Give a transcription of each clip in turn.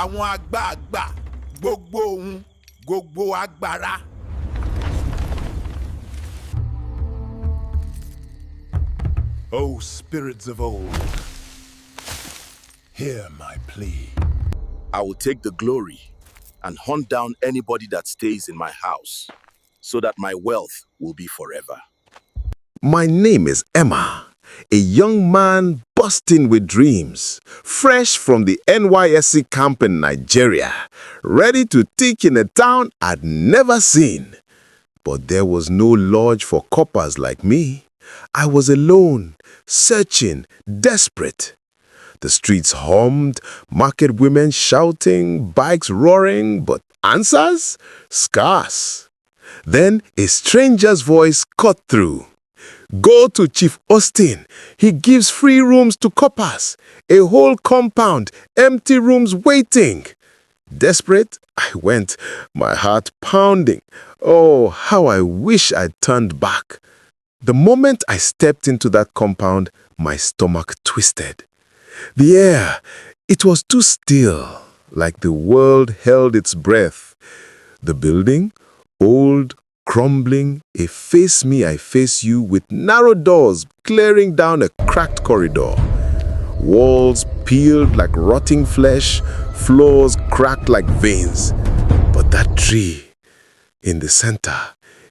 àwọn àgbààgbà gbogbo ohun gbogbo agbára. O spirits of old, hear my plea. I will take the glory and hunt down anybody that stays in my house, so that my wealth will be forever. My name is Emma, a young man bursting with dreams, fresh from the NYSC camp in Nigeria, ready to teach in a town I'd never seen. But there was no lodge for coppers like me. I was alone, searching, desperate. The streets hummed, market women shouting, bikes roaring, but answers? Scarce. Then a stranger's voice cut through. Go to Chief Austin. He gives free rooms to coppers. A whole compound, empty rooms waiting. Desperate, I went, my heart pounding. Oh, how I wish I'd turned back. The moment I stepped into that compound, my stomach twisted. The air, it was too still, like the world held its breath. The building, old, crumbling, a face me, I face you, with narrow doors glaring down a cracked corridor. Walls peeled like rotting flesh, floors cracked like veins. But that tree, in the center,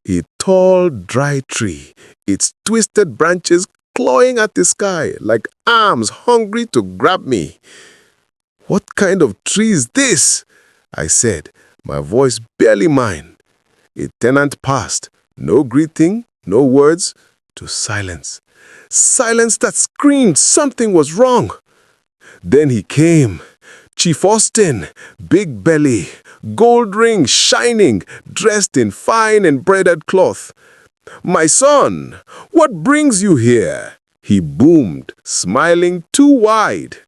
a tall, dry tree, its twisted branches clawing at the sky like arms hungry to grab me. What kind of tree is this? I said, my voice barely mine. A tenant passed, no greeting, no words, to silence. Silence that screamed something was wrong. Then he came, Chief Austin, big belly, gold ring shining, dressed in fine embroidered cloth. My son, what brings you here? He boomed, smiling too wide.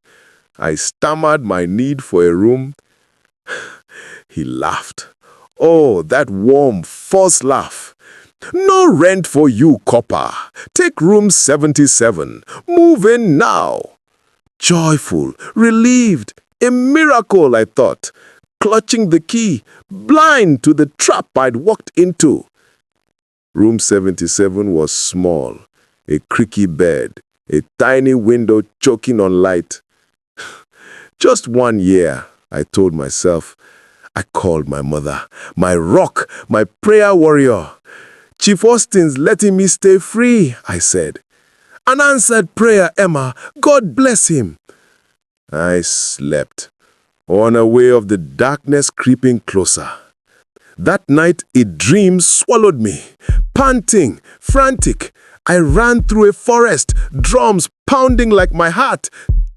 I stammered my need for a room. He laughed. Oh, that warm, false laugh. No rent for you, Corper. Take room 77. Move in now. Joyful, relieved, a miracle, I thought. Clutching the key, blind to the trap I'd walked into. Room 77 was small, a creaky bed, a tiny window choking on light. Just 1 year, I told myself. I called my mother, my rock, my prayer warrior. Chief Austin's letting me stay free, I said. An answered prayer, Emma. God bless him. I slept, unaware of the darkness creeping closer. That night, a dream swallowed me. Panting, frantic, I ran through a forest, drums pounding like my heart,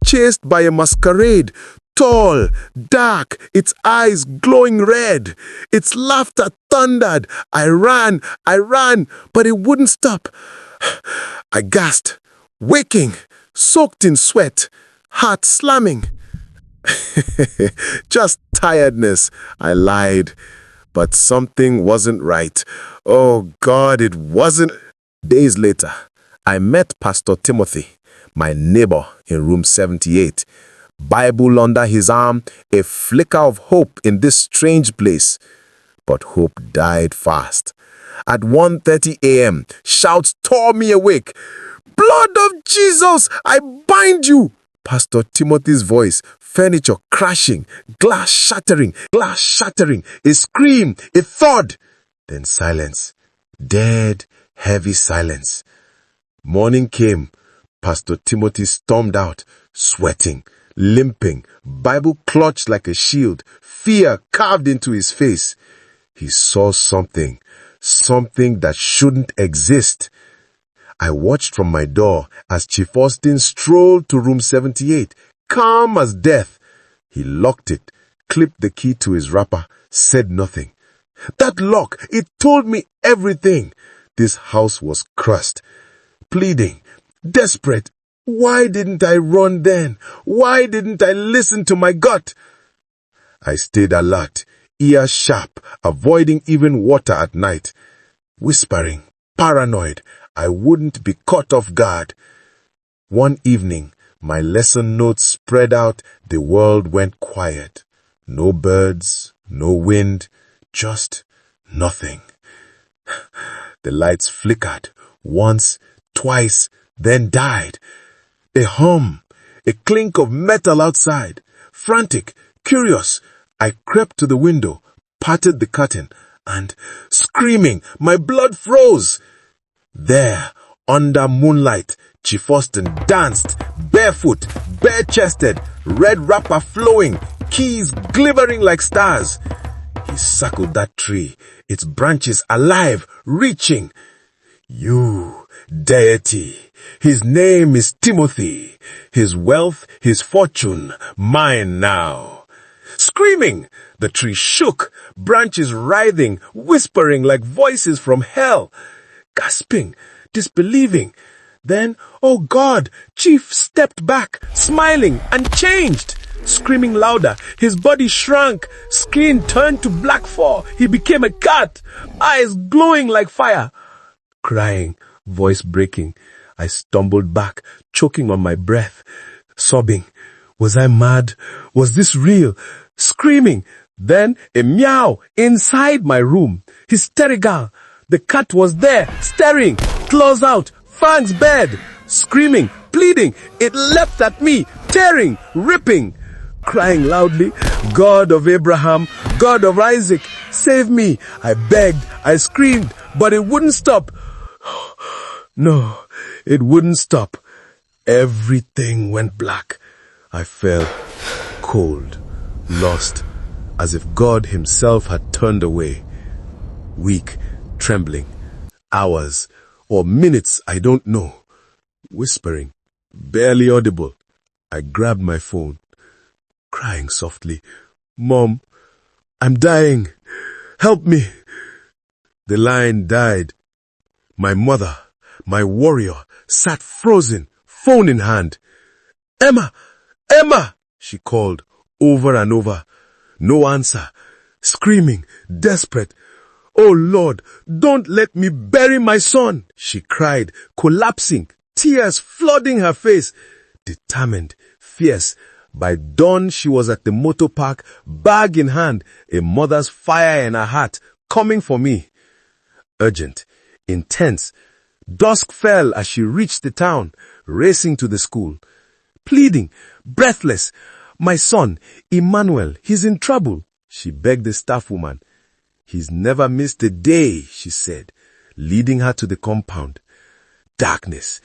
chased by a masquerade. Tall, dark, its eyes glowing red. Its laughter thundered. I ran, but it wouldn't stop. I gasped, waking, soaked in sweat, heart slamming. Just tiredness, I lied. But something wasn't right. Oh God, it wasn't. Days later, I met Pastor Timothy, my neighbor in room 78. Bible under his arm, a flicker of hope in this strange place. But hope died fast. At 1:30 a.m., shouts tore me awake. Blood of Jesus, I bind you! Pastor Timothy's voice, furniture crashing, glass shattering, a scream, a thud. Then silence, dead, heavy silence. Morning came. Pastor Timothy stormed out, sweating, limping, Bible clutched like a shield, fear carved into his face. He saw something that shouldn't exist. I watched from my door as Chief Austin strolled to room 78, calm as death. He locked it, clipped the key to his wrapper, said nothing. That lock, it told me everything. This house was cursed. Pleading, desperate. Why didn't I run then? Why didn't I listen to my gut? I stayed alert, ears sharp, avoiding even water at night. Whispering, paranoid, I wouldn't be caught off guard. One evening, my lesson notes spread out, the world went quiet. No birds, no wind, just nothing. The lights flickered once, twice, then died. A hum, a clink of metal outside. Frantic, curious, I crept to the window, parted the curtain, and, screaming, my blood froze. There, under moonlight, Chief Austin danced, barefoot, bare-chested, red wrapper flowing, keys glimmering like stars. He circled that tree, its branches alive, reaching. You, deity, his name is Timothy, his wealth, his fortune, mine now. Screaming, the tree shook, branches writhing, whispering like voices from hell. Gasping, disbelieving. Then, oh God, Chief stepped back, smiling, and changed. Screaming louder, his body shrunk, skin turned to black fur. He became a cat, eyes glowing like fire. Crying, voice breaking, I stumbled back, choking on my breath, sobbing. Was I mad? Was this real? Screaming. Then a meow inside my room. Hysterical. The cat was there, staring, claws out, fangs bared. Screaming, pleading. It leapt at me, tearing, ripping. Crying loudly, God of Abraham, God of Isaac, save me. I begged, I screamed, but it wouldn't stop. No, it wouldn't stop. Everything went black. I felt cold, lost, as if God himself had turned away. Weak, trembling, hours or minutes, I don't know. Whispering, barely audible, I grabbed my phone, crying softly, Mom, I'm dying. Help me. The line died. My mother, my warrior, sat frozen, phone in hand. Emma! Emma! She called, over and over. No answer. Screaming, desperate. Oh Lord, don't let me bury my son, she cried, collapsing, tears flooding her face. Determined, fierce. By dawn, she was at the motor park, bag in hand, a mother's fire in her heart, coming for me. Urgent, intense. Dusk fell as she reached the town, racing to the school. Pleading, breathless. My son, Emmanuel, he's in trouble, she begged the staff woman. He's never missed a day, she said, leading her to the compound. Darkness.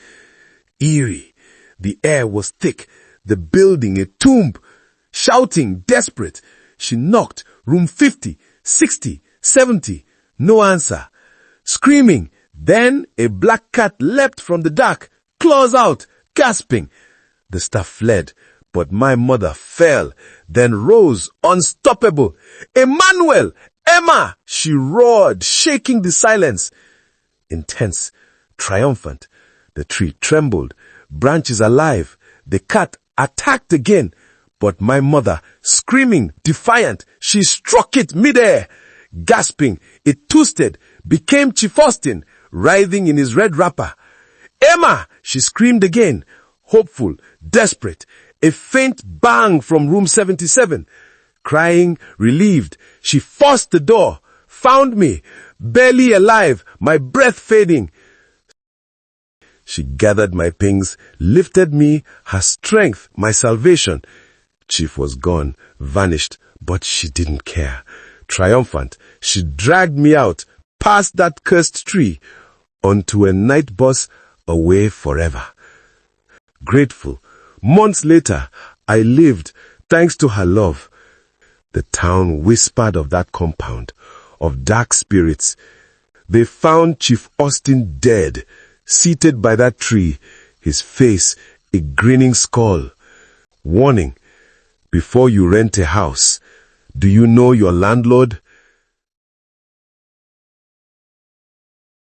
Eerie. The air was thick, the building a tomb. Shouting, desperate. She knocked, room 50, 60, 70. No answer. Screaming. Then a black cat leapt from the dark, claws out, gasping. The staff fled, but my mother fell, then rose, unstoppable. Emmanuel! Emma! She roared, shaking the silence. Intense, triumphant. The tree trembled, branches alive. The cat attacked again, but my mother, screaming, defiant, she struck it midair. Gasping, it twisted, became Chief Austin, writhing in his red wrapper. Emma! She screamed again, hopeful, desperate. A faint bang from room 77. Crying, relieved, she forced the door, found me, barely alive, my breath fading. She gathered my things, lifted me, her strength, my salvation. Chief was gone, vanished, but she didn't care. Triumphant, she dragged me out, past that cursed tree, onto a night bus, away forever. Grateful, months later, I lived, thanks to her love. The town whispered of that compound, of dark spirits. They found Chief Austin dead, seated by that tree, his face a grinning skull. Warning, before you rent a house, do you know your landlord?